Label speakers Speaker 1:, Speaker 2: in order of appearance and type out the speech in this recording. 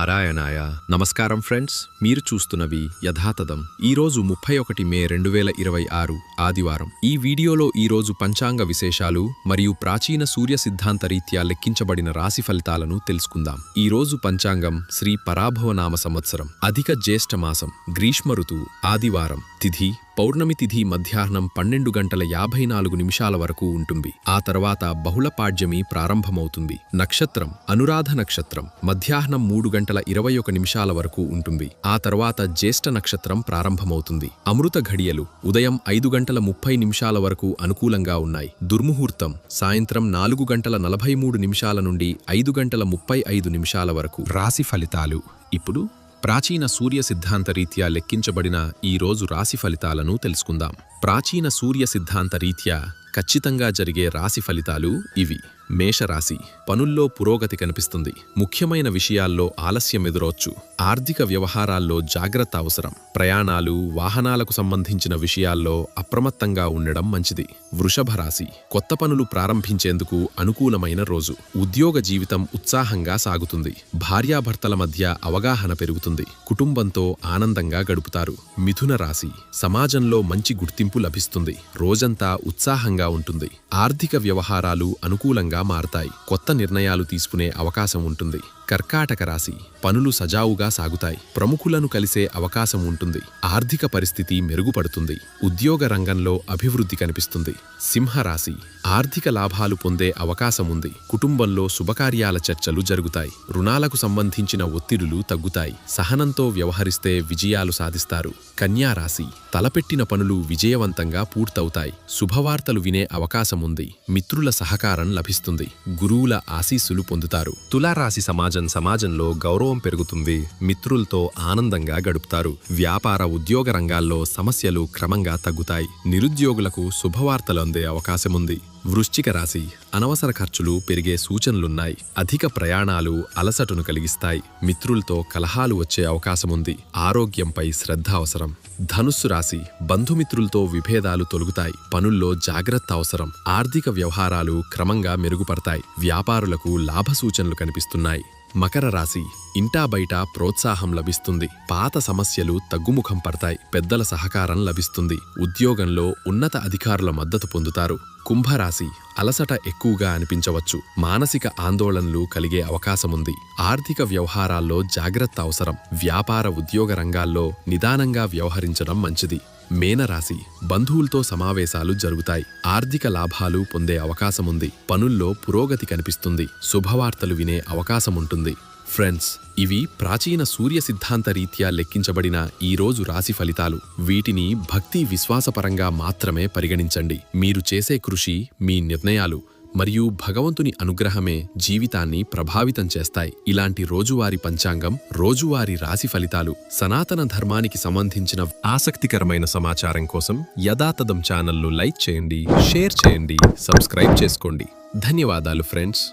Speaker 1: నారాయణాయ. నమస్కారం ఫ్రెండ్స్, మీరు చూస్తున్నవి యథాతథం. ఈరోజు 31 మే 2026 ఆదివారం. ఈ వీడియోలో ఈరోజు పంచాంగ విశేషాలు మరియు ప్రాచీన సూర్య సిద్ధాంత రీత్యా లెక్కించబడిన రాశి ఫలితాలను తెలుసుకుందాం. ఈరోజు పంచాంగం శ్రీ పరాభవనామ సంవత్సరం, అధిక జ్యేష్ఠ మాసం, గ్రీష్మ ఋతువు, ఆదివారం, తిథి పౌర్ణమి తిథి మధ్యాహ్నం 12:54 వరకు ఉంటుంది. ఆ తర్వాత బహుళ పాడ్యమి ప్రారంభమవుతుంది. నక్షత్రం అనురాధ నక్షత్రం మధ్యాహ్నం 3:21 వరకు ఉంటుంది. ఆ తర్వాత జ్యేష్ఠ నక్షత్రం ప్రారంభమవుతుంది. అమృత ఘడియలు ఉదయం 5:30 వరకు అనుకూలంగా ఉన్నాయి. దుర్ముహూర్తం సాయంత్రం 4:43 నుండి 5:35 వరకు. రాశి ఫలితాలు. ఇప్పుడు ప్రాచీన సూర్య సిద్ధాంత రీత్యా లెక్కించబడిన ఈ రోజు రాశి ఫలితాలను తెలుసుకుందాం. ప్రాచీన సూర్య సిద్ధాంత రీత్యా ఖచ్చితంగా జరిగే రాశి ఫలితాలు ఇవి. మేషరాశి, పనుల్లో పురోగతి కనిపిస్తుంది. ముఖ్యమైన విషయాల్లో ఆలస్యం ఎదురొచ్చు. ఆర్థిక వ్యవహారాల్లో జాగ్రత్త అవసరం. ప్రయాణాలు, వాహనాలకు సంబంధించిన విషయాల్లో అప్రమత్తంగా ఉండడం మంచిది. వృషభ రాశి, కొత్త పనులు ప్రారంభించేందుకు అనుకూలమైన రోజు. ఉద్యోగ జీవితం ఉత్సాహంగా సాగుతుంది. భార్యాభర్తల మధ్య అవగాహన పెరుగుతుంది. కుటుంబంతో ఆనందంగా గడుపుతారు. మిథున రాశి, సమాజంలో మంచి గుర్తింపు లభిస్తుంది. రోజంతా ఉత్సాహంగా ఉంటుంది. ఆర్థిక వ్యవహారాలు అనుకూలంగా మారతాయి. కొత్త నిర్ణయాలు తీసుకునే అవకాశం ఉంటుంది. కర్కాటక రాశి, పనులు సజావుగా సాగుతాయి. ప్రముఖులను కలిసే అవకాశం ఉంటుంది. ఆర్థిక పరిస్థితి మెరుగుపడుతుంది. ఉద్యోగ రంగంలో అభివృద్ధి కనిపిస్తుంది. సింహరాశి, ఆర్థిక లాభాలు పొందే అవకాశం ఉంది. కుటుంబంలో శుభకార్యాల చర్చలు జరుగుతాయి. రుణాలకు సంబంధించిన ఒత్తిడులు తగ్గుతాయి. సహనంతో వ్యవహరిస్తే విజయాలు సాధిస్తారు. కన్యారాశి, తలపెట్టిన పనులు విజయవంతంగా పూర్తవుతాయి. శుభవార్తలు వినే అవకాశం ఉంది. మిత్రుల సహకారం లభిస్తుంది. గురువుల ఆశీస్సులు పొందుతారు. తులారాశి, సమాజంలో గౌరవం పెరుగుతుంది. మిత్రులతో ఆనందంగా గడుపుతారు. వ్యాపార ఉద్యోగ రంగాల్లో సమస్యలు క్రమంగా తగ్గుతాయి. నిరుద్యోగులకు శుభవార్తలు అందే అవకాశముంది. వృశ్చిక రాశి, అనవసర ఖర్చులు పెరిగే సూచనలున్నాయి. అధిక ప్రయాణాలు అలసటను కలిగిస్తాయి. మిత్రులతో కలహాలు వచ్చే అవకాశముంది. ఆరోగ్యంపై శ్రద్ధ అవసరం. ధనుస్సు రాశి, బంధుమిత్రులతో విభేదాలు తొలగుతాయి. పనుల్లో జాగ్రత్త అవసరం. ఆర్థిక వ్యవహారాలు క్రమంగా మెరుగుపడతాయి. వ్యాపారులకు లాభ సూచనలు కనిపిస్తున్నాయి. మకర రాశి, ఇంటా బయట ప్రోత్సాహం లభిస్తుంది. పాత సమస్యలు తగ్గుముఖం పడతాయి. పెద్దల సహకారం లభిస్తుంది. ఉద్యోగంలో ఉన్నత అధికారుల మద్దతు పొందుతారు. కుంభరాశి, అలసట ఎక్కువగా అనిపించవచ్చు. మానసిక ఆందోళనలు కలిగే అవకాశముంది. ఆర్థిక వ్యవహారాల్లో జాగ్రత్త అవసరం. వ్యాపార ఉద్యోగ రంగాల్లో నిదానంగా వ్యవహరించడం మంచిది. మేనరాశి, బంధువులతో సమావేశాలు జరుగుతాయి. ఆర్థిక లాభాలు పొందే అవకాశముంది. పనుల్లో పురోగతి కనిపిస్తుంది. శుభవార్తలు వినే అవకాశముంటుంది. ఫ్రెండ్స్, ఇవి ప్రాచీన సూర్య సిద్ధాంత రీత్యా లెక్కించబడిన ఈ రోజు రాశి ఫలితాలు. వీటిని భక్తి విశ్వాసపరంగా మాత్రమే పరిగణించండి. మీరు చేసే కృషి, మీ నిర్ణయాలు మరియు భగవంతుని అనుగ్రహమే జీవితాన్ని ప్రభావితం చేస్తాయి. ఇలాంటి రోజువారీ పంచాంగం, రోజువారీ రాశి ఫలితాలు, సనాతన ధర్మానికి సంబంధించిన ఆసక్తికరమైన సమాచారం కోసం యథాతథం ఛానల్ను లైక్ చేయండి, షేర్ చేయండి, సబ్స్క్రైబ్ చేసుకోండి. ధన్యవాదాలు ఫ్రెండ్స్.